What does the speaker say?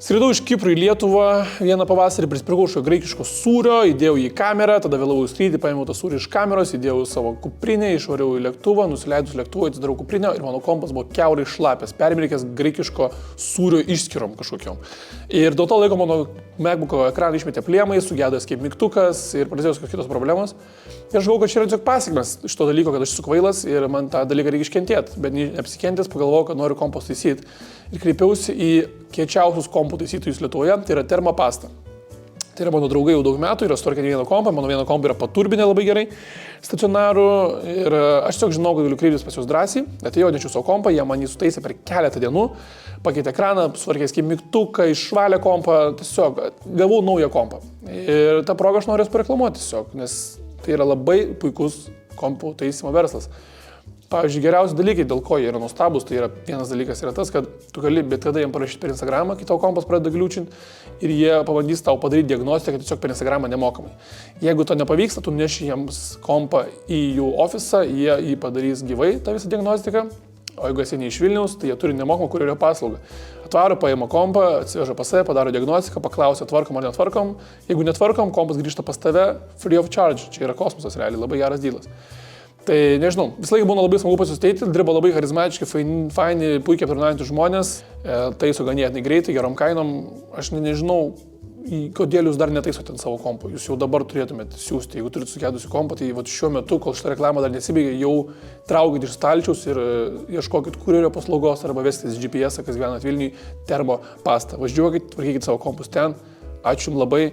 Skridau iš Kipro į Lietuvą, vieną pavasarį prisipirkau šio graikiško sūrio, įdėjau į kamerą, tada vėlavau į skrydį, paėmiau tą sūrį iš kameros, įdėjau į savo kuprinę, išvariau į lėktuvą, nusileidus lėktuvą, atidarau kuprinę ir mano kompas buvo kiaurai šlapęs, permirkęs graikiško sūrio išskirom kažkokiom. Ir dėl to laiko mano MacBook'o ekraną išmetė plėmai, sugedo escape mygtukas ir prasidėjo kitos problemos. Ir aš galvoju, kad čia yra tiesiog pasekmes iš to dalyko, kad aš esu kvailas ir man tą dalyką reikia iškentėti, bet neapsikentęs pagalvojau, kad noriu kompus taisyti. Ir kreipiausi į kiečiausius kompų taisytojus Lietuvoje, tai yra Termopasta. Tai yra mano draugai jau daug metų, yra sutvarkę vieną kompą, mano vieną kompą yra paturbinę labai gerai, stacionarų ir aš tiesiog žinau, kad galiu kreiptis pas juos drąsiai, atėjau, nešiau savo kompą, jie man jį sutaisė per keletą dienų, pakeitė ekraną, sutvarkė kaip mygtuką, išvalė kompą, tiesiog gavau naują kompą. Ir tą progą aš noriu pareklamuoti tiesiog, nes tai yra labai puikus kompų taisymo verslas. Pavyzdžiui, geriausi dalykai, dėl ko jie yra nuostabus, tai yra vienas dalykas yra tas, kad tu gali bet kada jiems parašyti per Instagramą, kai tavo kompas pradeda gliūčinti ir jie pabandys tau padaryti diagnostiką tiesiog per Instagramą nemokamai. Jeigu to nepavyksta, tu neši jiems kompą į jų ofisą, jie jį padarys gyvai, tą visą diagnostiką, o jeigu esi ne iš Vilniaus, tai jie turi nemokamą kurjerio paslaugą. Atvaro, paima kompą, atsiveža pas save, padaro diagnostiką, paklausia, tvarkom ar netvarkom. Jeigu netvarkom, kompas grįžta pas tave free of charge. Čia yra kosmosas, realiai, labai geras dylas. Tai nežinau, visą laiką būna labai smagu pasisteiti, dirba labai charizmatiški, faini, puikiai aptarnaujantys žmonės, taiso ganėtinai greitai, gerom kainom. Aš nežinau, kodėl jūs dar netaisote ant savo kompų. Jūs jau dabar turėtumėte siūsti, jeigu turite sugedusi kompą, tai šiuo metu, kol šitą reklamą dar nesibaigė, jau traukit iš stalčiaus ir ieškokit kurjerio paslaugos arba veskitės GPS, kas gyvenat Vilniui, Termopasta. Važiuokit, tvarkykit savo kompus ten. Ačiū jums labai.